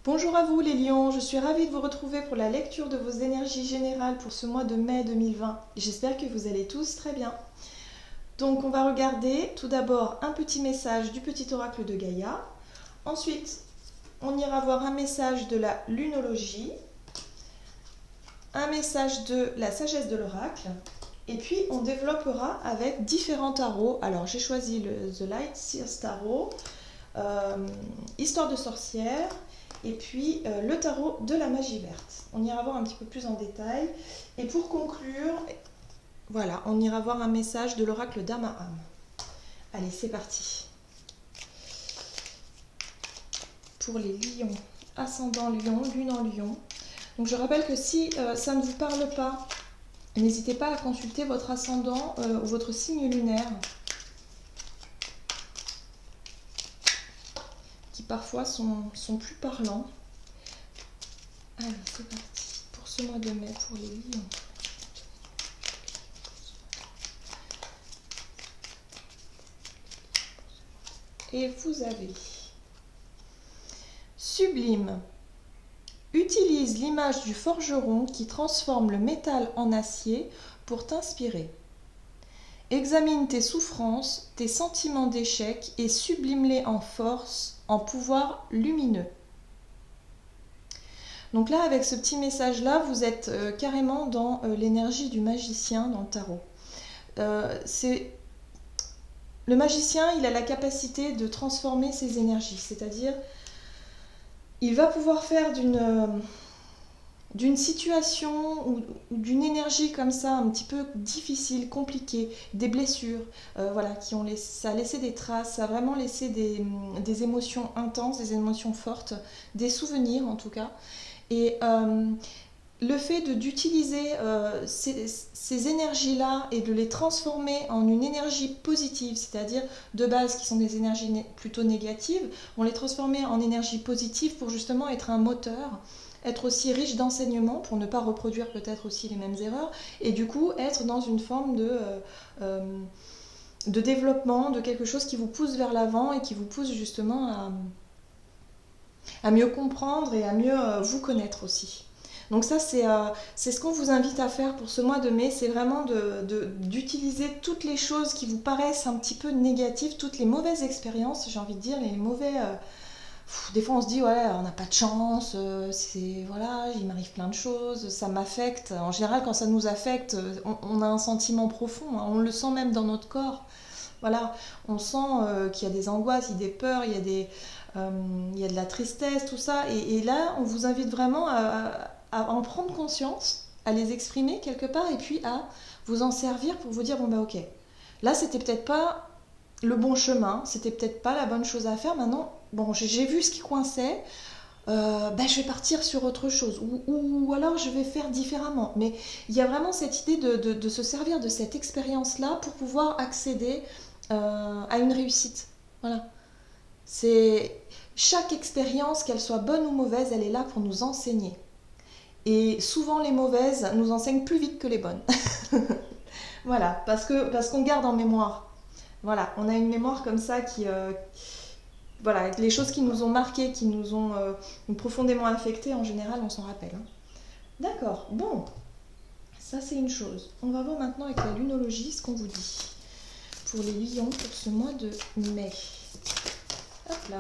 Bonjour à vous les lions, je suis ravie de vous retrouver pour la lecture de vos énergies générales pour ce mois de mai 2020. J'espère que vous allez tous très bien. Donc on va regarder tout d'abord un petit message du petit oracle de Gaïa. Ensuite, on ira voir un message de la lunologie, un message de la sagesse de l'oracle. Et puis on développera avec différents tarots. Alors j'ai choisi le The Light Seers Tarot, Histoire de sorcière, et puis le tarot de la magie verte. On ira voir un petit peu plus en détail. Et pour conclure, voilà, on ira voir un message de l'oracle d'Amaham. Allez, c'est parti. Pour les lions, ascendant lion, lune en lion. Donc je rappelle que si ça ne vous parle pas, n'hésitez pas à consulter votre ascendant ou votre signe lunaire, qui parfois sont plus parlants. Allez, c'est parti pour ce mois de mai pour les lions. Et vous avez Sublime. Utilise l'image du forgeron qui transforme le métal en acier pour t'inspirer. Examine tes souffrances, tes sentiments d'échec et sublime-les en force, en pouvoir lumineux. Donc là, avec ce petit message-là, vous êtes carrément dans l'énergie du magicien dans le tarot. Le magicien, il a la capacité de transformer ses énergies, c'est-à-dire il va pouvoir faire d'une situation ou d'une énergie comme ça, un petit peu difficile, compliquée, des blessures, voilà, ça a laissé des traces, ça a vraiment laissé des émotions intenses, des émotions fortes, des souvenirs en tout cas. Et le fait d'utiliser ces énergies-là et de les transformer en une énergie positive, c'est-à-dire de base qui sont des énergies plutôt négatives, on les transformer en énergie positive pour justement être un moteur, être aussi riche d'enseignements pour ne pas reproduire peut-être aussi les mêmes erreurs, et du coup être dans une forme de développement, de quelque chose qui vous pousse vers l'avant et qui vous pousse justement à mieux comprendre et à mieux vous connaître aussi. Donc ça, c'est ce qu'on vous invite à faire pour ce mois de mai, c'est vraiment d'utiliser toutes les choses qui vous paraissent un petit peu négatives, toutes les mauvaises expériences, j'ai envie de dire, les mauvais... des fois on se dit, ouais, on n'a pas de chance, voilà, il m'arrive plein de choses, ça m'affecte. En général, quand ça nous affecte, on a un sentiment profond, hein, on le sent même dans notre corps. Voilà, on sent qu'il y a des angoisses, il y a des peurs, il y a de la tristesse, tout ça. Et là, on vous invite vraiment à en prendre conscience, à les exprimer quelque part, et puis à vous en servir pour vous dire, bon bah ok, là c'était peut-être pas le bon chemin, c'était peut-être pas la bonne chose à faire, maintenant, bon, j'ai vu ce qui coinçait, je vais partir sur autre chose, ou alors je vais faire différemment. Mais il y a vraiment cette idée de se servir de cette expérience-là pour pouvoir accéder à une réussite. Voilà. C'est chaque expérience, qu'elle soit bonne ou mauvaise, elle est là pour nous enseigner. Et souvent les mauvaises nous enseignent plus vite que les bonnes. Voilà, parce qu'on garde en mémoire. Voilà, on a une mémoire comme ça voilà, les choses qui nous ont marquées, qui nous ont profondément affectées, en général, on s'en rappelle. Hein. D'accord, bon, ça c'est une chose. On va voir maintenant avec la lunologie ce qu'on vous dit pour les lions pour ce mois de mai. Hop là.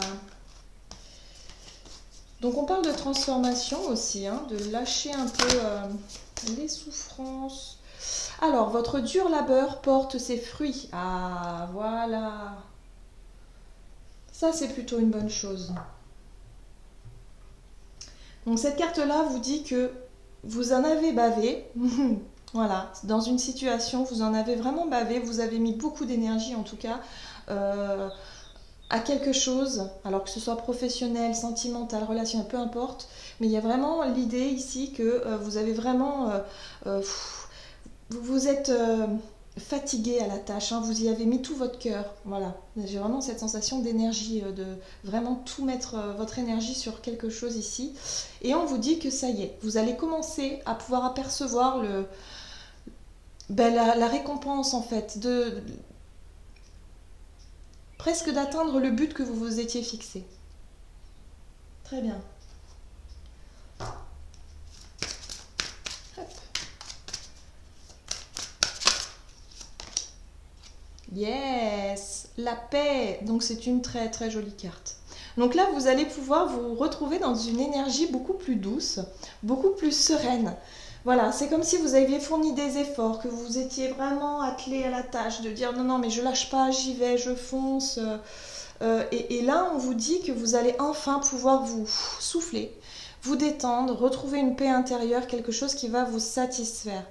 Donc on parle de transformation aussi, hein, de lâcher un peu les souffrances. Alors, votre dur labeur porte ses fruits. Ah, voilà. Ça, c'est plutôt une bonne chose. Donc cette carte-là vous dit que vous en avez bavé. Voilà, dans une situation, vous en avez vraiment bavé. Vous avez mis beaucoup d'énergie, en tout cas, à quelque chose, alors que ce soit professionnel, sentimental, relationnel, peu importe. Mais il y a vraiment l'idée ici que vous avez vraiment... vous êtes fatigué à la tâche, hein, vous y avez mis tout votre cœur. Voilà, j'ai vraiment cette sensation d'énergie, de vraiment tout mettre votre énergie sur quelque chose ici. Et on vous dit que ça y est, vous allez commencer à pouvoir apercevoir la récompense en fait, presque d'atteindre le but que vous vous étiez fixé. Très bien. Yes, la paix. Donc c'est une très très jolie carte. Donc là, vous allez pouvoir vous retrouver dans une énergie beaucoup plus douce, beaucoup plus sereine. Voilà, c'est comme si vous aviez fourni des efforts, que vous étiez vraiment attelé à la tâche, de dire non, non, mais je lâche pas, j'y vais, je fonce. Et là, on vous dit que vous allez enfin pouvoir vous souffler, vous détendre, retrouver une paix intérieure, quelque chose qui va vous satisfaire.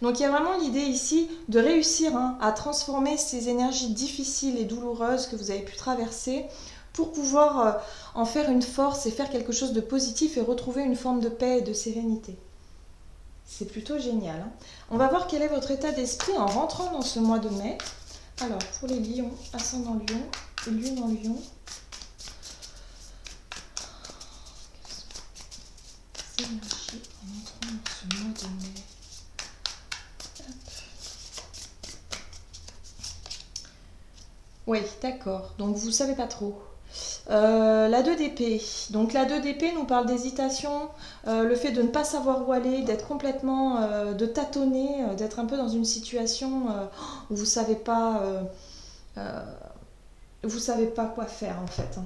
Donc il y a vraiment l'idée ici de réussir à transformer ces énergies difficiles et douloureuses que vous avez pu traverser pour pouvoir en faire une force et faire quelque chose de positif et retrouver une forme de paix et de sérénité. C'est plutôt génial. On va voir quel est votre état d'esprit en rentrant dans ce mois de mai. Alors, pour les lions, ascendant lion, lune en lion. Quelles sont les énergies en entrant dans ce mois de mai? Oui, d'accord. Donc, vous ne savez pas trop. La 2 d'épée. Donc la 2 d'épée nous parle d'hésitation, le fait de ne pas savoir où aller, d'être complètement, de tâtonner, d'être un peu dans une situation où vous savez pas quoi faire en fait.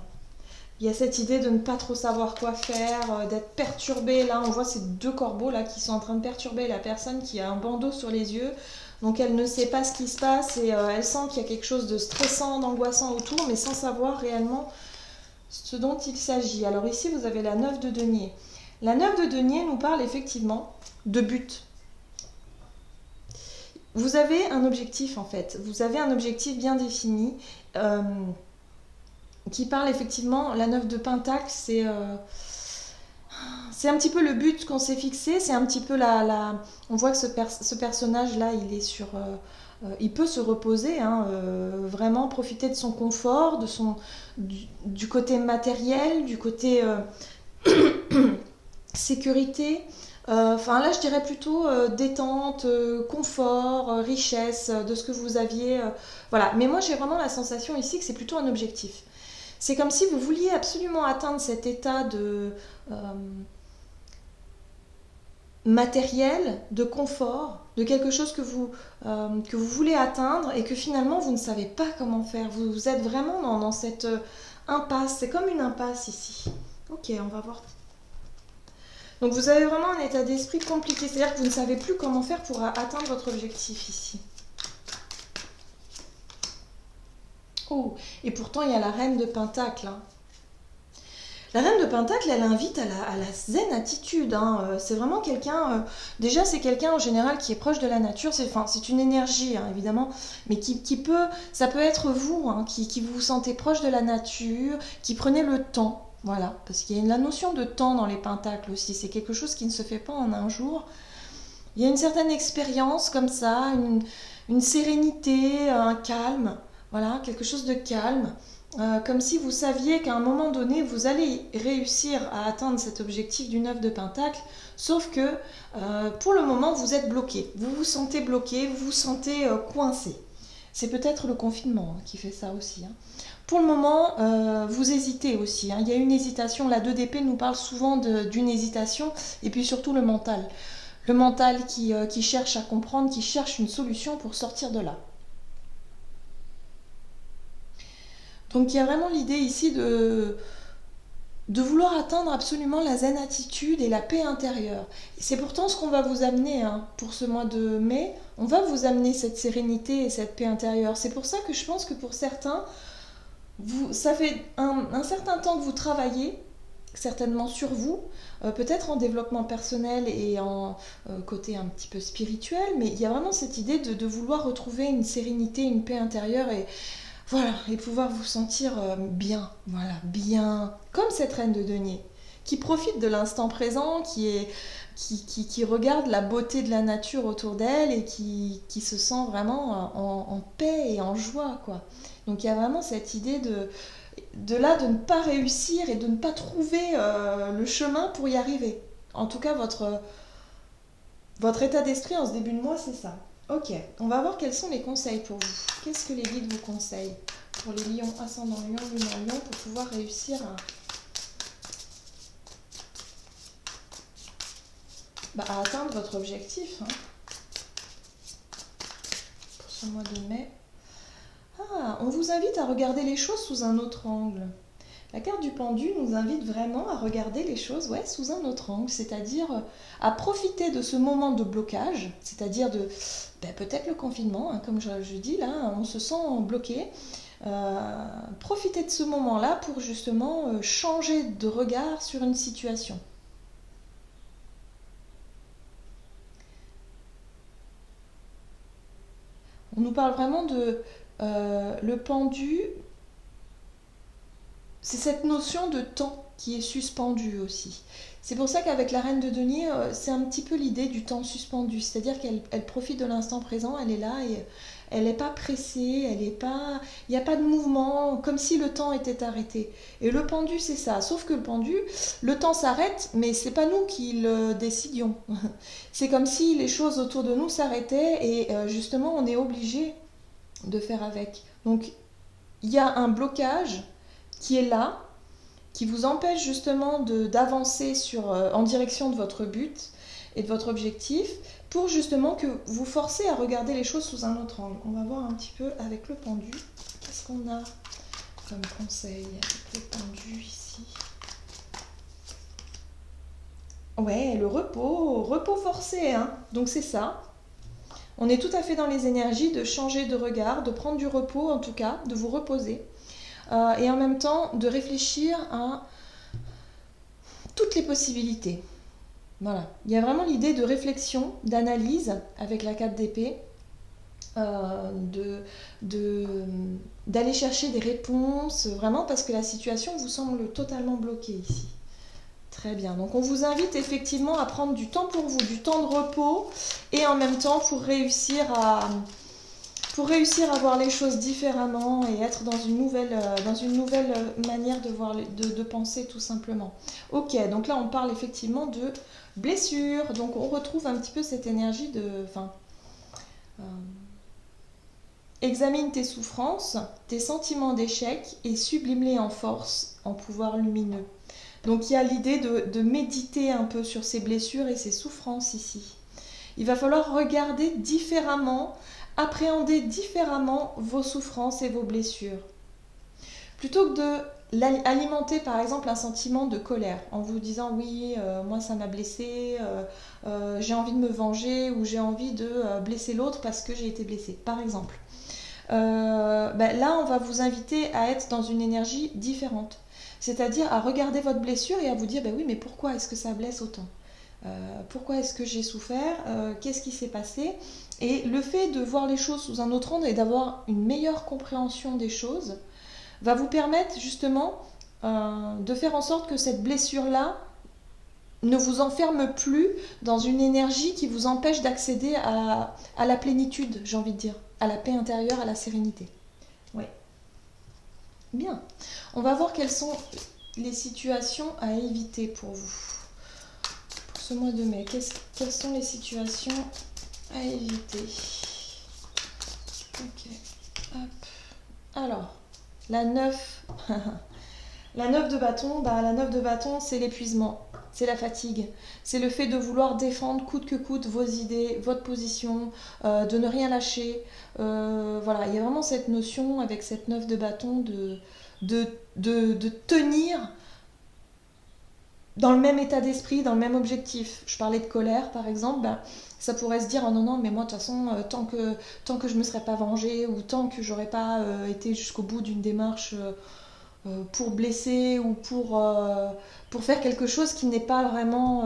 Il y a cette idée de ne pas trop savoir quoi faire, d'être perturbé. Là, on voit ces deux corbeaux là qui sont en train de perturber la personne qui a un bandeau sur les yeux. Donc elle ne sait pas ce qui se passe et elle sent qu'il y a quelque chose de stressant, d'angoissant autour, mais sans savoir réellement ce dont il s'agit. Alors ici, vous avez la 9 de denier. La 9 de denier nous parle effectivement de but. Vous avez un objectif en fait. Vous avez un objectif bien défini qui parle effectivement, la 9 de pentacle, c'est un petit peu le but qu'on s'est fixé, c'est un petit peu on voit que ce personnage-là, il est sur... il peut se reposer, vraiment profiter de son confort, du côté matériel, du côté sécurité. Enfin là, je dirais plutôt détente, confort, richesse de ce que vous aviez. Voilà. Mais moi, j'ai vraiment la sensation ici que c'est plutôt un objectif. C'est comme si vous vouliez absolument atteindre cet état de matériel, de confort, de quelque chose que vous voulez atteindre et que finalement vous ne savez pas comment faire. Vous êtes vraiment dans cette impasse. C'est comme une impasse ici. Ok, on va voir. Donc vous avez vraiment un état d'esprit compliqué. C'est-à-dire que vous ne savez plus comment faire pour atteindre votre objectif ici. Oh, et pourtant il y a la reine de Pentacle. La reine de Pentacle, elle invite à la zen attitude. C'est vraiment quelqu'un... déjà, c'est quelqu'un en général qui est proche de la nature. C'est une énergie, évidemment. Mais ça peut être vous, qui vous sentez proche de la nature, qui prenez le temps. Voilà, parce qu'il y a la notion de temps dans les pentacles aussi. C'est quelque chose qui ne se fait pas en un jour. Il y a une certaine expérience comme ça, une sérénité, un calme. Voilà, quelque chose de calme. Comme si vous saviez qu'à un moment donné, vous allez réussir à atteindre cet objectif du 9 de Pentacle, sauf que pour le moment, vous êtes bloqué. Vous vous sentez bloqué, vous vous sentez coincé. C'est peut-être le confinement qui fait ça aussi. Pour le moment, vous hésitez aussi. Il y a une hésitation. La 2 d'épée nous parle souvent d'une hésitation, et puis surtout le mental. Le mental qui cherche à comprendre, qui cherche une solution pour sortir de là. Donc il y a vraiment l'idée ici de vouloir atteindre absolument la zen attitude et la paix intérieure. C'est pourtant ce qu'on va vous amener pour ce mois de mai. On va vous amener cette sérénité et cette paix intérieure. C'est pour ça que je pense que pour certains, ça fait un certain temps que vous travaillez, certainement sur vous, peut-être en développement personnel et en côté un petit peu spirituel, mais il y a vraiment cette idée de vouloir retrouver une sérénité, une paix intérieure et pouvoir vous sentir bien, voilà, bien, comme cette reine de denier, qui profite de l'instant présent, qui regarde la beauté de la nature autour d'elle et qui se sent vraiment en paix et en joie, quoi. Donc il y a vraiment cette idée de ne pas réussir et de ne pas trouver le chemin pour y arriver. En tout cas, votre état d'esprit en ce début de mois, c'est ça. Ok, on va voir quels sont les conseils pour vous. Qu'est-ce que les guides vous conseillent pour les lions, ascendant lion, lune en lion, pour pouvoir réussir à atteindre votre objectif pour ce mois de mai. on vous invite à regarder les choses sous un autre angle. La carte du pendu nous invite vraiment à regarder les choses sous un autre angle, c'est-à-dire à profiter de ce moment de blocage, c'est-à-dire de peut-être le confinement, hein, comme je dis là, on se sent bloqué. Profitez de ce moment-là pour justement changer de regard sur une situation. On nous parle vraiment de le pendu, c'est cette notion de temps qui est suspendue aussi. C'est pour ça qu'avec la reine de denier, c'est un petit peu l'idée du temps suspendu, c'est-à-dire qu'elle profite de l'instant présent, elle est là et elle n'est pas pressée, il n'y a pas de mouvement, comme si le temps était arrêté. Et le pendu, c'est ça, sauf que le pendu, le temps s'arrête, mais c'est pas nous qui le décidions. C'est comme si les choses autour de nous s'arrêtaient et justement on est obligé de faire avec. Donc il y a un blocage qui est là, qui vous empêche justement d'avancer en direction de votre but et de votre objectif, pour justement que vous forcez à regarder les choses sous un autre angle. On va voir un petit peu avec le pendu. Qu'est-ce qu'on a comme conseil avec le pendu ici? Ouais, le repos forcé, hein. Donc c'est ça. On est tout à fait dans les énergies de changer de regard, de prendre du repos en tout cas, de vous reposer. Et en même temps de réfléchir à toutes les possibilités. Voilà, il y a vraiment l'idée de réflexion, d'analyse avec la 4 d'épée, d'aller chercher des réponses, vraiment parce que la situation vous semble totalement bloquée ici. Très bien, donc on vous invite effectivement à prendre du temps pour vous, du temps de repos, et en même temps pour réussir à voir les choses différemment et être dans une nouvelle manière de penser tout simplement. Ok, donc là on parle effectivement de blessure, donc on retrouve un petit peu cette énergie de... examine tes souffrances, tes sentiments d'échec et sublime-les en force, en pouvoir lumineux. Donc il y a l'idée de méditer un peu sur ces blessures et ces souffrances ici. Il va falloir regarder différemment, appréhender différemment vos souffrances et vos blessures. Plutôt que de alimenter par exemple un sentiment de colère en vous disant oui, moi ça m'a blessé, j'ai envie de me venger ou j'ai envie de blesser l'autre parce que j'ai été blessée, par exemple. Là on va vous inviter à être dans une énergie différente, c'est-à-dire à regarder votre blessure et à vous dire oui, mais pourquoi est-ce que ça blesse autant ? Pourquoi est-ce que j'ai souffert, qu'est-ce qui s'est passé? Et le fait de voir les choses sous un autre angle et d'avoir une meilleure compréhension des choses va vous permettre justement de faire en sorte que cette blessure-là ne vous enferme plus dans une énergie qui vous empêche d'accéder à la plénitude, j'ai envie de dire, à la paix intérieure, à la sérénité. Oui. Bien. On va voir quelles sont les situations à éviter pour vous. Ce mois de mai, quelles sont les situations à éviter? Ok, hop. Alors, la 9. La 9 de bâton, la 9 de bâton, c'est l'épuisement, c'est la fatigue, c'est le fait de vouloir défendre coûte que coûte vos idées, votre position, de ne rien lâcher. Voilà, il y a vraiment cette notion avec cette 9 de bâton de tenir dans le même état d'esprit, dans le même objectif. Je parlais de colère par exemple, ça pourrait se dire oh non, mais moi de toute façon, tant que je ne me serais pas vengée ou tant que j'aurais pas été jusqu'au bout d'une démarche pour blesser ou pour faire quelque chose qui n'est pas vraiment,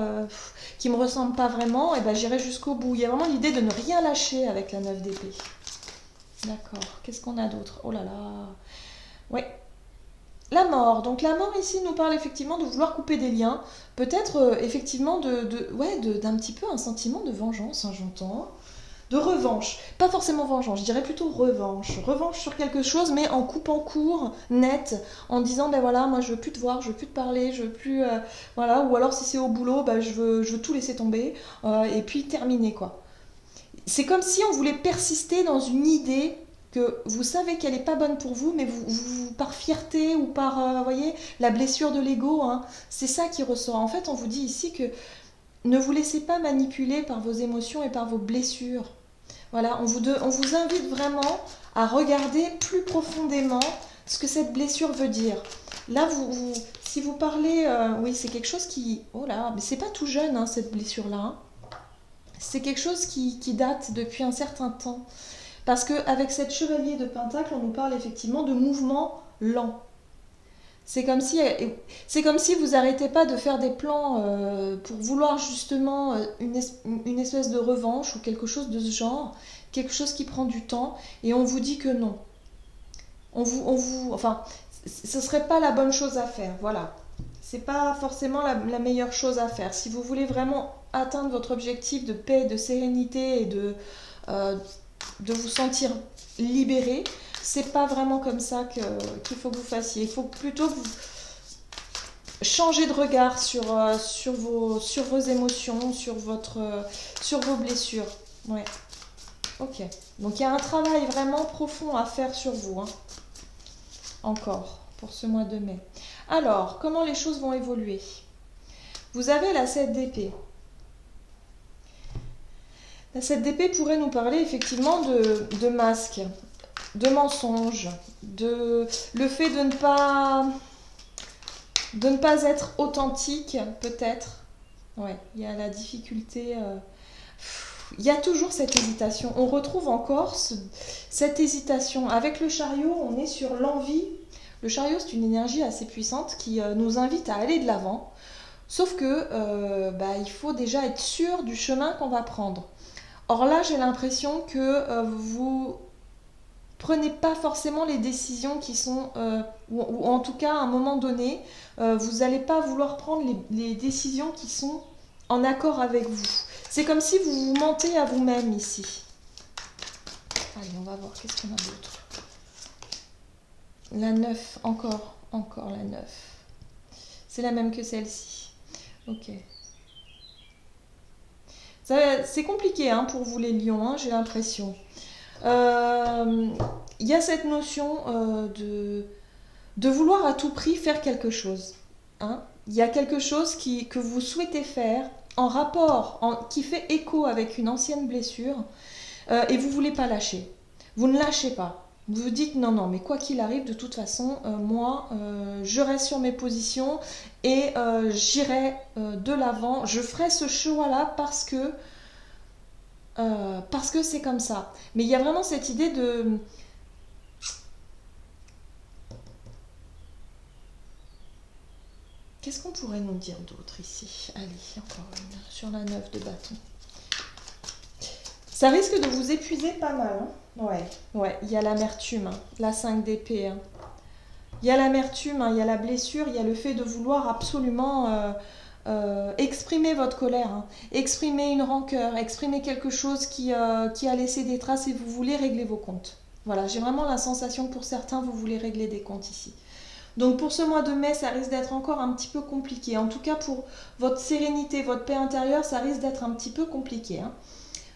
qui me ressemble pas vraiment, et j'irai jusqu'au bout. Il y a vraiment l'idée de ne rien lâcher avec la 9 d'épée. D'accord, qu'est-ce qu'on a d'autre? Oh là là. Ouais. La mort. Donc la mort ici nous parle effectivement de vouloir couper des liens. Peut-être effectivement d'un petit peu un sentiment de vengeance, hein, j'entends. De revanche. Pas forcément vengeance, je dirais plutôt revanche. Revanche sur quelque chose, mais en coupant court, net, en disant voilà, moi je veux plus te voir, je veux plus te parler, je veux plus... voilà, ou alors si c'est au boulot, je veux tout laisser tomber, et puis terminer, quoi. C'est comme si on voulait persister dans une idée que vous savez qu'elle n'est pas bonne pour vous, mais vous par fierté ou par, voyez, la blessure de l'ego, hein, c'est ça qui ressort. En fait, on vous dit ici que ne vous laissez pas manipuler par vos émotions et par vos blessures. Voilà, on vous invite vraiment à regarder plus profondément ce que cette blessure veut dire. Là, si vous parlez, oui, c'est quelque chose qui... Oh là, mais c'est pas tout jeune, hein, cette blessure-là. Hein. C'est quelque chose qui date depuis un certain temps. Parce qu'avec cette chevalier de Pentacle, on nous parle effectivement de mouvement lent. C'est comme si, vous n'arrêtez pas de faire des plans pour vouloir justement une espèce de revanche ou quelque chose de ce genre, quelque chose qui prend du temps, et on vous dit que non. Enfin, ce serait pas la bonne chose à faire, voilà. C'est pas forcément la meilleure chose à faire. Si vous voulez vraiment atteindre votre objectif de paix, de sérénité et de vous sentir libéré, c'est pas vraiment comme ça qu'il faut que vous fassiez. Il faut plutôt que vous changez de regard sur vos émotions, sur vos blessures. Ouais. Ok. Donc il y a un travail vraiment profond à faire sur vous. Hein. Encore pour ce mois de mai. Alors, comment les choses vont évoluer? Vous avez la 7 d'épée. La 7 d'épée pourrait nous parler effectivement de masques, de mensonges, de le fait de ne pas être authentique, peut-être. Ouais, il y a la difficulté. Il y a toujours cette hésitation. On retrouve encore cette hésitation. Avec le chariot, on est sur l'envie. Le chariot, c'est une énergie assez puissante qui nous invite à aller de l'avant. Sauf que il faut déjà être sûr du chemin qu'on va prendre. Or là, j'ai l'impression que vous prenez pas forcément les décisions qui sont, ou en tout cas à un moment donné, vous n'allez pas vouloir prendre les décisions qui sont en accord avec vous. C'est comme si vous vous mentez à vous-même ici. Allez, on va voir, qu'est-ce qu'on a d'autre? La 9, encore la 9. C'est la même que celle-ci. Ok. C'est compliqué hein, pour vous les lions, hein, j'ai l'impression. Il y a cette notion de vouloir à tout prix faire quelque chose. Hein. Il y a quelque chose que vous souhaitez faire en rapport, qui fait écho avec une ancienne blessure et vous ne voulez pas lâcher. Vous ne lâchez pas. Vous vous dites non, mais quoi qu'il arrive, de toute façon, moi, je reste sur mes positions et j'irai de l'avant. Je ferai ce choix-là parce que c'est comme ça. Mais il y a vraiment cette idée de... Qu'est-ce qu'on pourrait nous dire d'autre ici? Allez, encore une sur la 9 de bâton. Ça risque de vous épuiser pas mal. Hein. Ouais, il y a l'amertume, hein, la 5 d'épée. Hein. Il y a l'amertume, hein, il y a la blessure, il y a le fait de vouloir absolument exprimer votre colère, hein, exprimer une rancœur, exprimer quelque chose qui a laissé des traces et vous voulez régler vos comptes. Voilà, j'ai vraiment la sensation que pour certains, vous voulez régler des comptes ici. Donc pour ce mois de mai, ça risque d'être encore un petit peu compliqué. En tout cas, pour votre sérénité, votre paix intérieure, ça risque d'être un petit peu compliqué. Hein.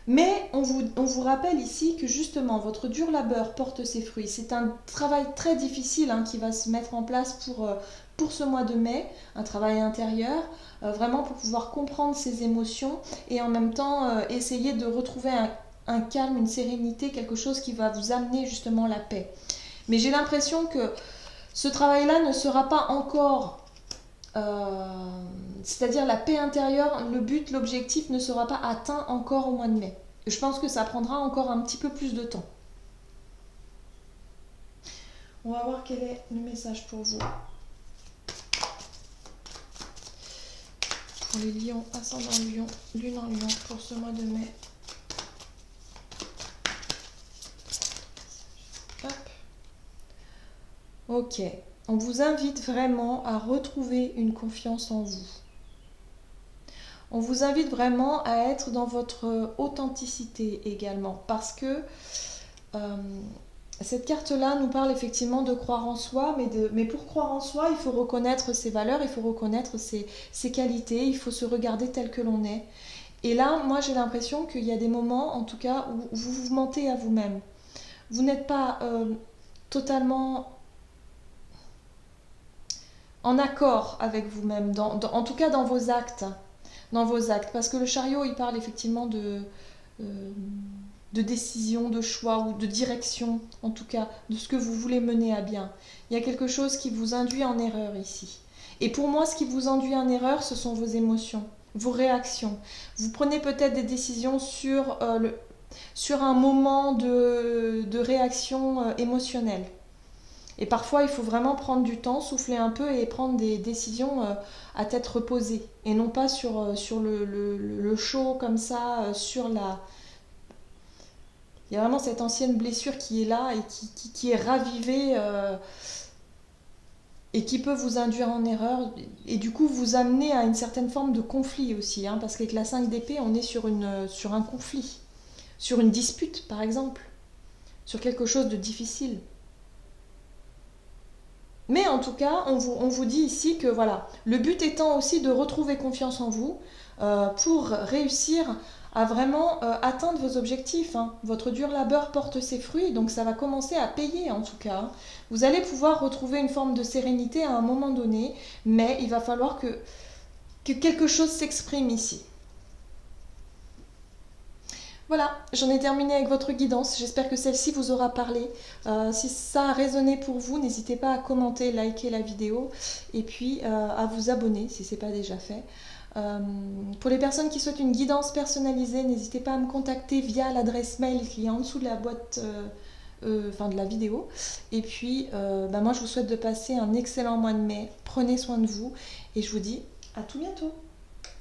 Mais on vous rappelle ici que justement, votre dur labeur porte ses fruits. C'est un travail très difficile hein, qui va se mettre en place pour ce mois de mai, un travail intérieur, vraiment pour pouvoir comprendre ses émotions et en même temps essayer de retrouver un calme, une sérénité, quelque chose qui va vous amener justement la paix. Mais j'ai l'impression que ce travail-là ne sera pas encore, c'est-à-dire la paix intérieure, le but, l'objectif ne sera pas atteint encore au mois de mai. Je pense que ça prendra encore un petit peu plus de temps. On va voir quel est le message pour vous. Pour les lions, ascendant lion, lune en lion, pour ce mois de mai. Hop. Ok. On vous invite vraiment à retrouver une confiance en vous. On vous invite vraiment à être dans votre authenticité également parce que cette carte-là nous parle effectivement de croire en soi, mais pour croire en soi, il faut reconnaître ses valeurs, il faut reconnaître ses qualités, il faut se regarder tel que l'on est. Et là, moi j'ai l'impression qu'il y a des moments, en tout cas, où vous vous mentez à vous-même. Vous n'êtes pas totalement en accord avec vous-même, en tout cas dans vos actes. Parce que le chariot, il parle effectivement de décision, de choix ou de direction, en tout cas, de ce que vous voulez mener à bien. Il y a quelque chose qui vous induit en erreur ici. Et pour moi, ce qui vous induit en erreur, ce sont vos émotions, vos réactions. Vous prenez peut-être des décisions sur un moment de réaction émotionnelle. Et parfois, il faut vraiment prendre du temps, souffler un peu et prendre des décisions à tête reposée. Et non pas sur le chaud comme ça, sur la... Il y a vraiment cette ancienne blessure qui est là et qui est ravivée et qui peut vous induire en erreur et du coup vous amener à une certaine forme de conflit aussi. Hein, parce qu'avec la 5 d'épée, on est sur un conflit, sur une dispute par exemple, sur quelque chose de difficile. Mais en tout cas, on vous dit ici que voilà, le but étant aussi de retrouver confiance en vous pour réussir à vraiment atteindre vos objectifs. Hein. Votre dur labeur porte ses fruits, donc ça va commencer à payer en tout cas. Vous allez pouvoir retrouver une forme de sérénité à un moment donné, mais il va falloir que quelque chose s'exprime ici. Voilà, j'en ai terminé avec votre guidance. J'espère que celle-ci vous aura parlé. Si ça a résonné pour vous, n'hésitez pas à commenter, liker la vidéo et puis à vous abonner si ce n'est pas déjà fait. Pour les personnes qui souhaitent une guidance personnalisée, n'hésitez pas à me contacter via l'adresse mail qui est en dessous de la boîte de la vidéo. Et puis, moi je vous souhaite de passer un excellent mois de mai. Prenez soin de vous et je vous dis à tout bientôt.